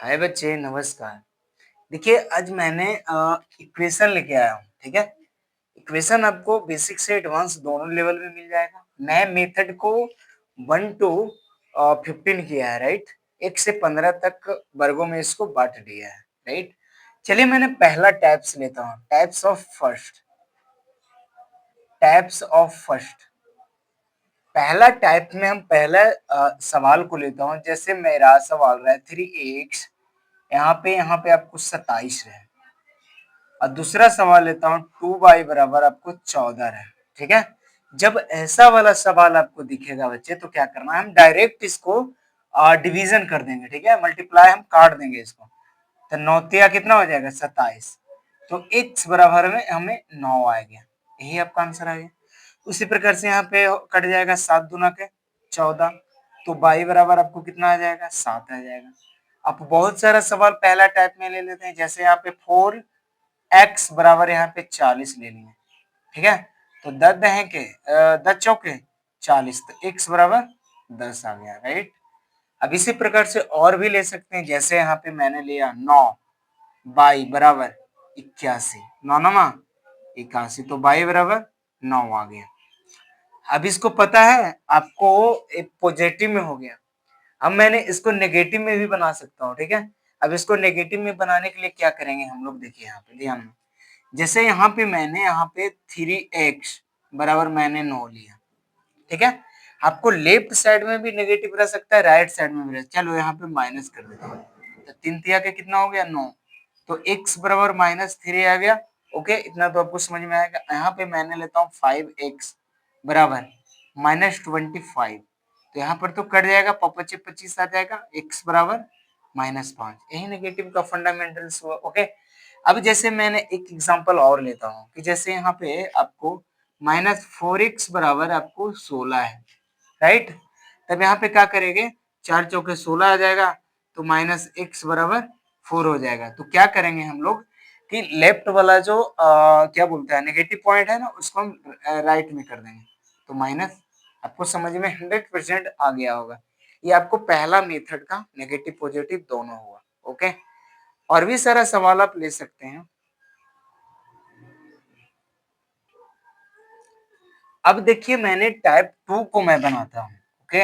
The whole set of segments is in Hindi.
हाय बच्चे, नमस्कार। देखिए, आज मैंने इक्वेशन लेके आया हूँ। ठीक है। इक्वेशन आपको बेसिक से एडवांस दोनों लेवल में मिल जाएगा। मैं मेथड को 1 टू 15 किया है, राइट। 1 से 15 तक वर्गों में इसको बांट दिया है, राइट। चलिए, मैंने पहला टाइप्स लेता हूँ। Types of first. पहला टाइप में हम पहला सवाल को लेता हूँ। जैसे मेरा सवाल रहा है 3x, यहाँ पे आपको 27 है। और दूसरा सवाल लेता हूँ 2y बराबर आपको 14 है। ठीक है। जब ऐसा वाला सवाल आपको दिखेगा बच्चे, तो क्या करना है, हम डायरेक्ट इसको डिवीजन कर देंगे। ठीक है, मल्टीप्लाई हम काट देंगे इसको। तो 9 कितना हो जाएगा, 27। तो x बराबर में हमें 9 आ गया। यही आपका आंसर आ गया। उसी प्रकार से यहाँ पे कट जाएगा 7 दूना के 14। तो y बराबर आपको कितना आ जाएगा, 7 आ जाएगा। अब बहुत सारा सवाल पहला टाइप में ले लेते हैं। जैसे यहाँ पे 4x बराबर यहाँ पे 40 ले लिए। ठीक है। तो 10 दहे के 10 चौके 40, तो x बराबर 10 आ गया, राइट। अब इसी प्रकार से और भी ले सकते हैं। जैसे यहाँ पे मैंने लिया 9 बाई बराबर 81, 9 नमा 81, तो बाई बराबर 9 आ गया। अब इसको पता है आपको, एक पॉजिटिव में हो गया। अब मैंने इसको नेगेटिव में भी बना सकता हूँ। ठीक है। अब इसको नेगेटिव में बनाने के लिए क्या करेंगे हम लोग, देखिए यहाँ पे ध्यान में। जैसे मैंने यहाँ पे 3x बराबर मैंने 9 लिया। ठीक है। आपको लेफ्ट साइड में भी नेगेटिव रह सकता है, राइट साइड में भी रह। चलो यहाँ पे माइनस कर देते हैं। तो 3 तिया के कितना हो गया, 9। तो x बराबर -3 आ गया। ओके, इतना तो आपको समझ में आएगा। यहाँ पे मैंने लेता हूँ 5x बराबर -25। तो यहाँ पर तो कट जाएगा, 25 आ जाएगा, x बराबर -5। यही नेगेटिव का फंडामेंटल्स हुआ। ओके। अब जैसे मैंने एक एग्जांपल और लेता हूँ कि जैसे यहाँ पे आपको -4x बराबर आपको 16 है, राइट। तब यहाँ पे क्या करेंगे, 4 चौके 16 आ जाएगा। तो -x बराबर 4 हो जाएगा। तो क्या करेंगे हम लोग कि लेफ्ट वाला जो क्या बोलता है नेगेटिव पॉइंट है ना, उसको हम राइट में कर देंगे। तो माइनस, आपको समझ में 100% आ गया होगा। ये आपको पहला मेथड का नेगेटिव पॉजिटिव दोनों हुआ। ओके। और भी सारा सवाल आप ले सकते हैं। अब देखिए, मैंने टाइप 2 को मैं बनाता हूँ। ओके।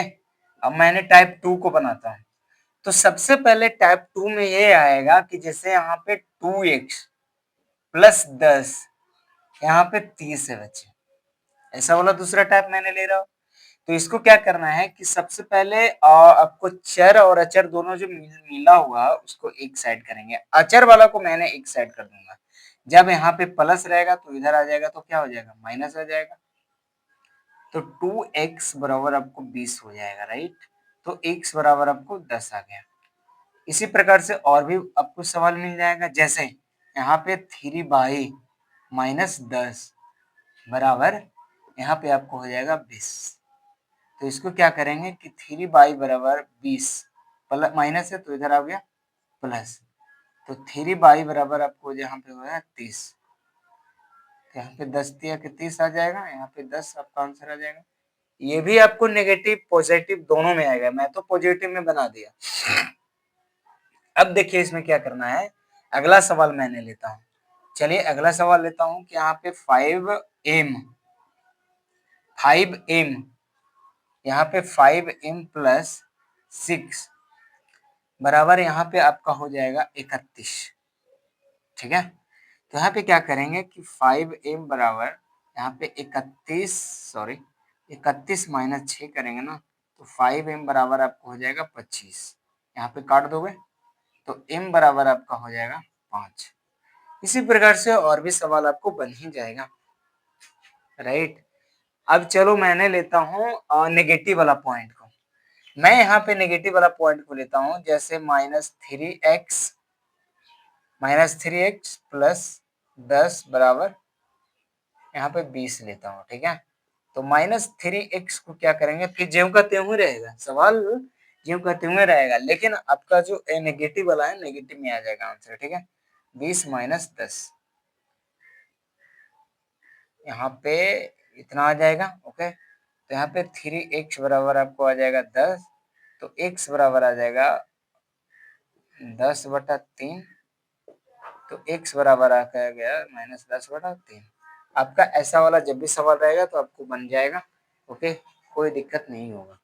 अब मैंने टाइप 2 को बनाता हूँ। तो सबसे पहले टाइप 2 में ये आएगा कि जैसे यहाँ पे 2x प्लस 10, यहाँ पे 30 है बच्चे। ऐसा वाला दूसरा टाइप मैंने ले रहा हूँ। तो इसको क्या करना है कि सबसे पहले आपको चर और अचर दोनों जो मिला हुआ उसको एक साइड करेंगे। अचर वाला को मैंने एक साइड कर दूंगा। जब यहाँ पे प्लस रहेगा तो इधर आ जाएगा, तो क्या हो जाएगा, माइनस आ जाएगा। तो 2x बराबर आपको 20 हो जाएगा, राइट। तो x बराबर आपको 10 आ गया। इसी प्रकार से और भी आपको सवाल मिल जाएगा। जैसे यहाँ पे 3 बाई -10 बराबर यहाँ पे आपको हो जाएगा 20। तो इसको क्या करेंगे कि 3 बाई बराबर 20 प्लस माइनस है, तो इधर आ गया प्लस। तो 3 बाई बराबर आपको यहाँ पे हो गया 30। तो यहाँ पे 10 दिया कि 30 आ जाएगा, यहाँ पे 10 आपका आंसर आ जाएगा। ये भी आपको नेगेटिव पॉजिटिव दोनों में आएगा। मैं तो पॉजिटिव में बना दिया। अब देखिए इसमें क्या करना है। अगला सवाल मैंने लेता हूँ। चलिए अगला सवाल लेता हूँ कि यहाँ पे 5m यहाँ पे 5m प्लस 6 बराबर यहाँ पे आपका हो जाएगा 31। ठीक है। तो यहाँ पे क्या करेंगे कि 5m बराबर यहाँ पे 31 माइनस 6 करेंगे ना, तो 5m बराबर आपको हो जाएगा 25। यहाँ पे काट दोगे तो m बराबर आपका हो जाएगा 5। इसी प्रकार से और भी सवाल आपको बन ही जाएगा, राइट। अब चलो मैंने लेता हूँ नेगेटिव वाला पॉइंट को। मैं यहाँ पे नेगेटिव वाला पॉइंट को लेता हूँ। जैसे -3x प्लस 10 बराबर यहाँ पे 20 लेता हूँ। ठीक है। तो -3x को क्या करेंगे, फिर ज्यों का त्यों ही रहेगा सवाल, ज्यों का त्यों ही रहेगा। लेकिन आपका जो नेगेटिव वाला है, नेगेटिव में आ जाएगा आंसर। ठीक है। 20 माइनस 10 यहाँ पे इतना आ जाएगा। ओके। तो यहाँ पे 3x बराबर आपको आ जाएगा 10। तो x बराबर आ जाएगा 10/3, तो x बराबर आ गया -10/3। आपका ऐसा वाला जब भी सवाल रहेगा तो आपको बन जाएगा। ओके, कोई दिक्कत नहीं होगा।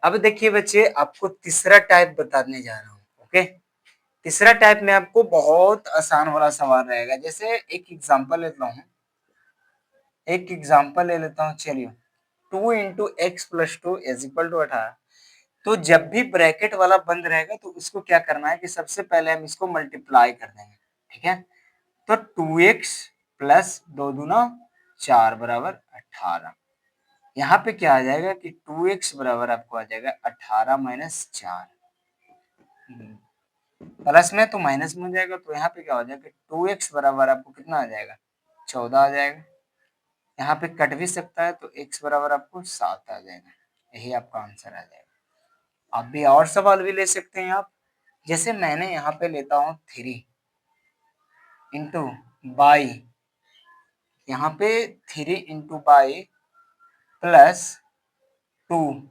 अब देखिए बच्चे, आपको तीसरा टाइप बताने जा रहा हूँ। ओके, तीसरा टाइप में आपको बहुत आसान वाला सवाल रहेगा। जैसे एक एग्जांपल ले लेता हूँ। चलिए, 2 × x + 2 = 18। तो जब भी ब्रैकेट वाला बंद रहेगा तो उसको क्या करना है कि सबसे पहले हम इसको मल्टीप्लाई कर देंगे। ठीक है, तो 2x + 2 दूना 4 = 18। यहाँ पे क्या आ जाएगा कि 2x बराबर आपको आ जाएगा 18 - 4। प्लस में तो माइनस में हो जाएगा, तो यहाँ पे क्या हो जाएगा, 2x बराबर आपको कितना आ जाएगा, 14 आ जाएगा। यहाँ पे कट भी सकता है, तो x बराबर आपको 7 आ जाएगा। यही आपका आंसर आ जाएगा। आप भी और सवाल भी ले सकते हैं आप। जैसे मैंने यहाँ पे लेता हूँ 3 × बाई, यहाँ पे 3 × बाई +2,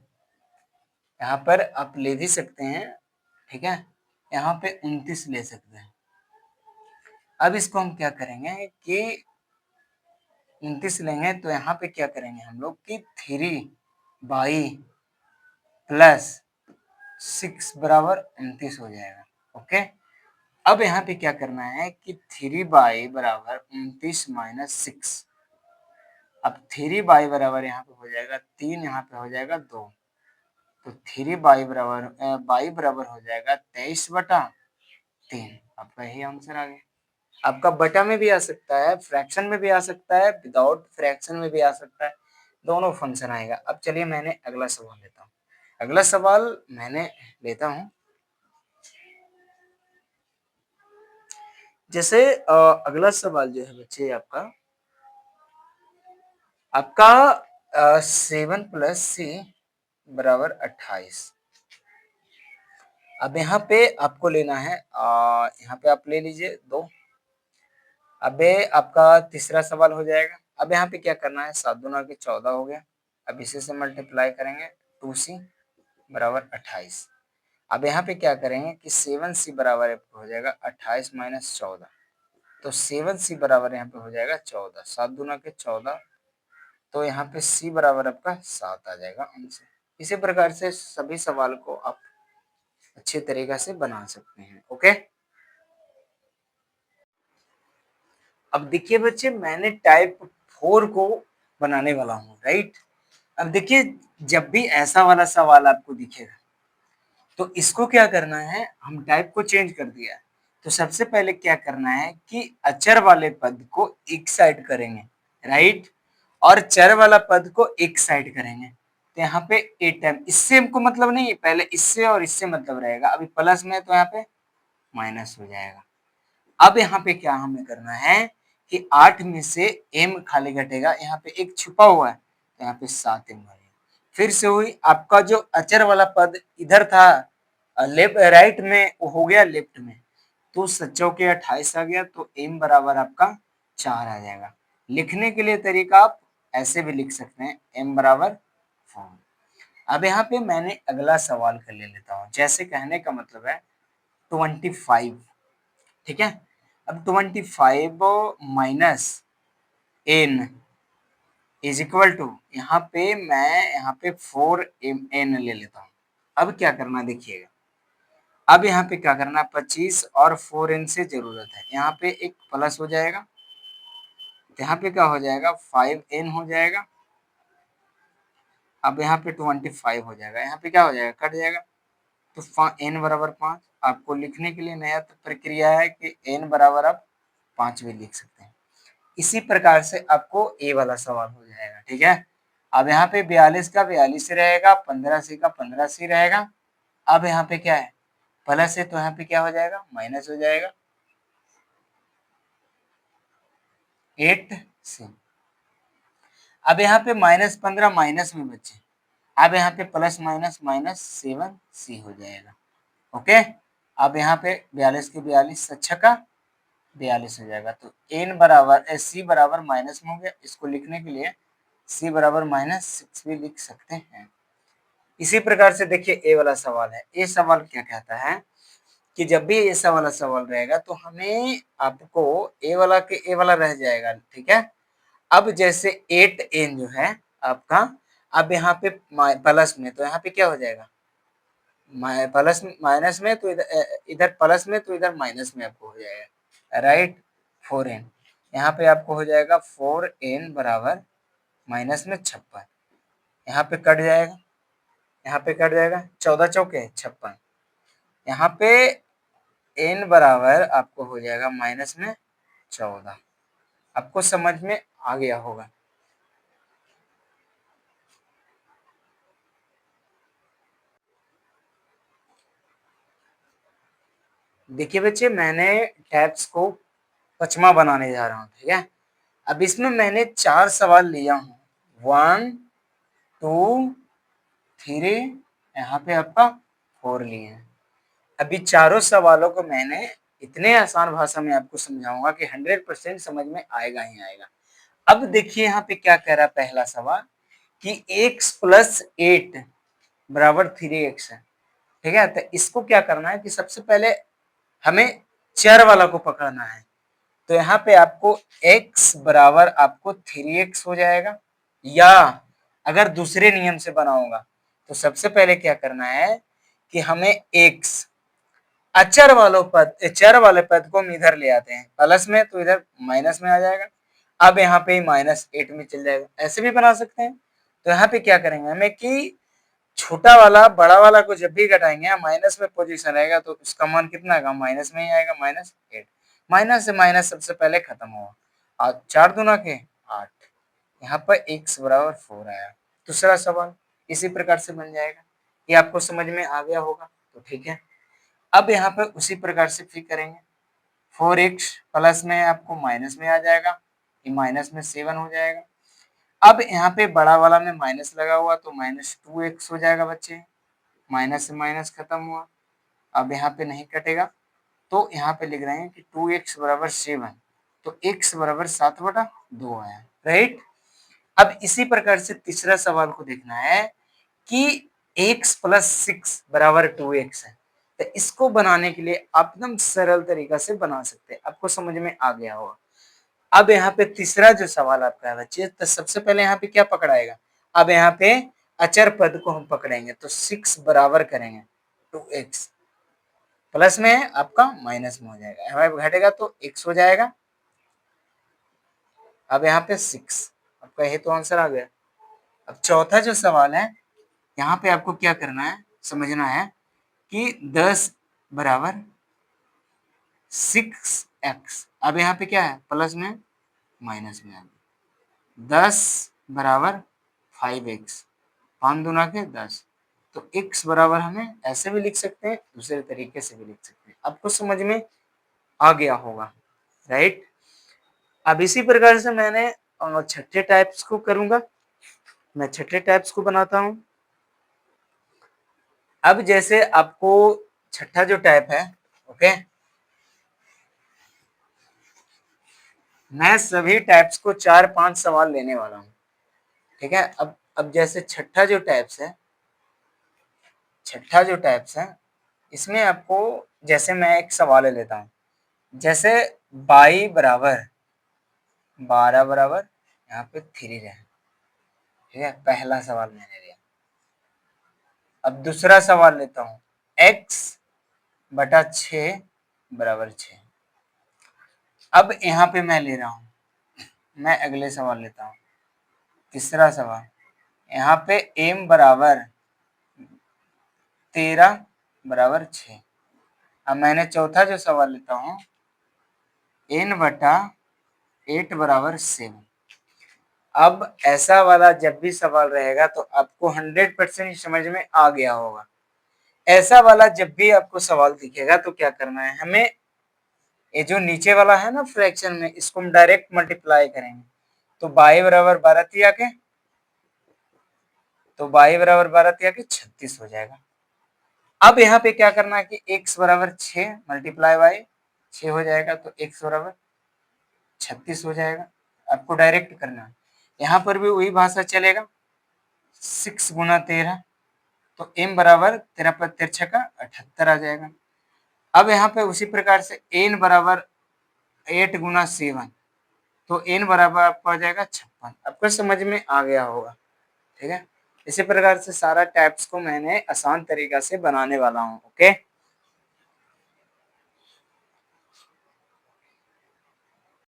यहाँ पर आप ले भी सकते हैं। ठीक है, यहाँ पे 29 ले सकते हैं। अब इसको हम क्या करेंगे कि 29 लेंगे, तो यहाँ पे क्या करेंगे हम लोग कि 3/6 बराबर 29 हो जाएगा। ओके, अब यहाँ पे क्या करना है कि 3/29 बराबर 29 - 6। अब 3/, बराबर यहाँ पे हो जाएगा 3, यहाँ पे हो जाएगा 2, तो 3/, बाई बराबर हो जाएगा 23/3। आपका यही आंसर आ गया। आपका बटा में भी आ सकता है, फ्रैक्शन में भी आ सकता है, विदाउट फ्रैक्शन में भी आ सकता है, दोनों फंक्शन आएगा। अब चलिए मैंने अगला सवाल लेता हूँ। अगला सवाल मैंने लेता हूँ। जैसे अगला सवाल जो है बच्चे आपका आपका 7 + c बराबर 28। अब यहाँ पे आपको लेना है, यहाँ पे आप ले लीजिए 2। अब आपका तीसरा सवाल हो जाएगा। अब यहाँ पे क्या करना है, 7 दूना के 14 हो गया। अब इसी से मल्टीप्लाई करेंगे, 2c बराबर 28। अब यहाँ पे क्या करेंगे कि 7c बराबर हो जाएगा 28 - 14, तो 7c बराबर यहाँ पे हो जाएगा 14। 7 दूना के 14, तो यहाँ पे c बराबर आपका 7 आ जाएगा आंसर। इसी प्रकार से सभी सवाल को आप अच्छे तरीके से बना सकते हैं। ओके, अब देखिए बच्चे, मैंने टाइप 4 को बनाने वाला हूँ, राइट। अब देखिए, जब भी ऐसा वाला सवाल आपको दिखेगा तो इसको क्या करना है, हम टाइप को चेंज कर दिया है। तो सबसे पहले क्या करना है कि अचर वाले पद को एक साइड करेंगे, राइट, और चर वाला पद को एक साइड करेंगे। तो यहाँ पे ए टाइम, इससे हमको मतलब नहीं है, पहले इससे और इससे मतलब रहेगा। अभी प्लस में तो यहाँ पे माइनस हो जाएगा। अब यहाँ पे क्या हमें करना है कि 8 में से m खाली घटेगा, यहाँ पे एक छुपा हुआ है, तो यहाँ पे 7m बनेगा। फिर से हुई, आपका जो अचर वाला पद इधर था लेफ्ट राइट में, वो हो गया लेफ्ट में, तो 7×4 = 28 आ गया, तो m बराबर आपका 4 आ जाएगा। लिखने के लिए तरीका आप ऐसे भी लिख सकते हैं, m बराबर 4। अब यहाँ पे मैंने अगला सवाल कर ले लेता हूँ। जैसे कहने का मतलब है 25, ठीक है। अब 25 - n = यहाँ पे मैं यहाँ पे 4n ले लेता हूँ। अब क्या करना देखिएगा, अब यहाँ पे क्या करना, 25 और 4n से जरूरत है, यहाँ पे एक प्लस हो जाएगा, तो यहाँ पे क्या हो जाएगा, 5n हो जाएगा। अब यहाँ पे 25 हो जाएगा, यहाँ पे क्या हो जाएगा, कट जाएगा, तो n बराबर 5। आपको लिखने के लिए नया प्रक्रिया है कि n बराबर आप 5 भी लिख सकते हैं। इसी प्रकार से आपको ए वाला सवाल हो जाएगा, ठीक है। अब यहाँ पे 42 का 42 रहेगा, 15c का 15c रहेगा। अब यहाँ पे क्या है, प्लस है, तो यहाँ पे क्या हो जाएगा, माइनस हो जाएगा 8c। अब यहाँ पे -15 माइनस में बचे, अब यहाँ पे प्लस माइनस माइनस 7c हो जाएगा। ओके, अब यहाँ पे 42 के 42, अच्छा का 42 हो जाएगा, तो n बराबर c बराबर माइनस में हो गया। इसको लिखने के लिए c बराबर -6 भी लिख सकते हैं। इसी प्रकार से देखिए ए वाला सवाल है। ए सवाल क्या कहता है कि जब भी ऐसा वाला सवाल रहेगा तो हमें आपको ए वाला रह जाएगा, ठीक है। अब जैसे 8n जो है आपका, अब यहाँ पे प्लस में, तो यहाँ पे क्या हो जाएगा, प्लस माइनस में, तो इधर प्लस में, तो इधर माइनस में आपको हो जाएगा, राइट। 4n यहाँ पे आपको हो जाएगा 4n बराबर माइनस में 56, यहाँ पे कट जाएगा, यहाँ पे कट जाएगा, 14 चौके 56, यहाँ पे n बराबर आपको हो जाएगा माइनस में 14। आपको समझ में आ गया होगा। देखिए बच्चे, मैंने टैब्स को 5वां बनाने जा रहा हूँ, ठीक है। अब इसमें मैंने 4 सवाल लिया हूँ, 1 2 3, यहाँ पे आपका 4 लिए हैं। अभी चारों सवालों को मैंने इतने आसान भाषा में आपको समझाऊंगा कि 100% समझ में आएगा ही आएगा। अब देखिए यहाँ पे क्या कह रहा है पहला सवाल कि x प्लस 8 बराबर 3x है, ठीक है। तो इसको क्या करना है कि सबसे पहले हमें चर वाला को पकड़ना है। तो यहाँ पे आपको x बराबर आपको 3x हो जाएगा, या अगर दूसरे नियम से बनाऊंगा तो सबसे पहले क्या करना है कि हमें x चर वाले पद को हम इधर ले आते हैं प्लस में, तो इधर माइनस में आ जाएगा। अब यहाँ पे -8 में चल जाएगा, ऐसे भी बना सकते हैं। तो यहाँ पे क्या करेंगे हमें कि छोटा वाला बड़ा वाला को जब भी घटाएंगे, माइनस में पोजीशन रहेगा तो उसका मान कितना आएगा, माइनस में ही आएगा, -8। माइनस से माइनस सबसे पहले खत्म हुआ, और 4 दूना के 8, यहाँ पर x बराबर 4 आया। दूसरा सवाल इसी प्रकार से बन जाएगा। ये आपको समझ में आ गया होगा, तो ठीक है। अब यहाँ पर उसी प्रकार से फिर करेंगे, 4x प्लस में आपको माइनस में आ जाएगा, ये माइनस में 7 हो जाएगा। अब यहाँ पे बड़ा वाला में माइनस लगा हुआ तो -2x हो जाएगा बच्चे, माइनस से माइनस खत्म हुआ, अब यहाँ पे नहीं कटेगा, तो यहाँ पे लिख रहे हैं कि 2x बराबर 7, तो x बराबर 7/2 आया, राइट। अब इसी प्रकार से तीसरा सवाल को देखना है कि x प्लस 6 बराबर 2x है। तो इसको बनाने के लिए आप एकदम सरल तरीका से बना सकते हैं, आपको समझ में आ गया होगा। अब यहाँ पे तीसरा जो सवाल आपका है बच्चे, तो सबसे पहले यहाँ पे क्या पकड़ाएगा, अब यहाँ पे अचर पद को हम पकड़ेंगे, तो 6 बराबर करेंगे 2x, प्लस में है आपका माइनस में हो जाएगा, हमारे घटेगा तो x हो जाएगा। अब यहाँ पे 6 आपका, ये तो आंसर आ गया। अब चौथा जो सवाल है, यहाँ पे आपको क्या करना है, समझना है कि 10 बराबर 6x, अब यहाँ पे क्या है, प्लस में माइनस में आ गया। 10 बराबर 5x, 5 दूना के 10, तो x बराबर हमें ऐसे भी लिख सकते हैं, दूसरे तरीके से भी लिख सकते हैं। आपको समझ में आ गया होगा, राइट। अब इसी प्रकार से मैंने छठे टाइप्स को करूंगा, मैं छठे टाइप्स को बनाता हूं। अब जैसे आपको छठा जो टाइप है, ओके, मैं सभी टाइप्स को 4-5 सवाल लेने वाला हूँ, ठीक है। अब जैसे छठा जो टाइप्स है, इसमें आपको, जैसे मैं एक सवाल ले लेता हूँ, जैसे 22 बराबर 12 बराबर यहाँ पे 3 रहे, ठीक है, पहला सवाल मैंने लिया। अब दूसरा सवाल लेता हूँ, x बटा 6 बराबर 6। अब यहाँ पे मैं ले रहा हूँ, मैं अगले सवाल लेता हूँ, तीसरा सवाल, यहाँ पे m बराबर 13 बराबर 6। अब मैंने चौथा जो सवाल लेता हूँ, n बटा 8 बराबर 7। अब ऐसा वाला जब भी सवाल रहेगा तो आपको 100% समझ में आ गया होगा। ऐसा वाला जब भी आपको सवाल दिखेगा तो क्या करना है, हमें ये जो नीचे वाला है ना फ्रैक्शन में, इसको हम डायरेक्ट मल्टीप्लाई करेंगे, तो 22 बराबर 12 तिया के, तो 22 बराबर 12 तिया के 36 हो जाएगा। अब यहाँ पे क्या करना है कि x बराबर 6 मल्टीप्लाई बाई 6 हो जाएगा, तो x बराबर 36 हो जाएगा। आपको डायरेक्ट करना है, यहाँ पर भी वही भाषा चलेगा, 6 गुना 13, तो m बराबर 13×3 = 78 आ जाएगा। अब यहाँ पे उसी प्रकार से n बराबर 8 गुना 7, तो n बराबर आपको आ जाएगा 56। आपको समझ में आ गया होगा, ठीक है। इसी प्रकार से सारा टाइप्स को मैंने आसान तरीका से बनाने वाला हूँ, ओके।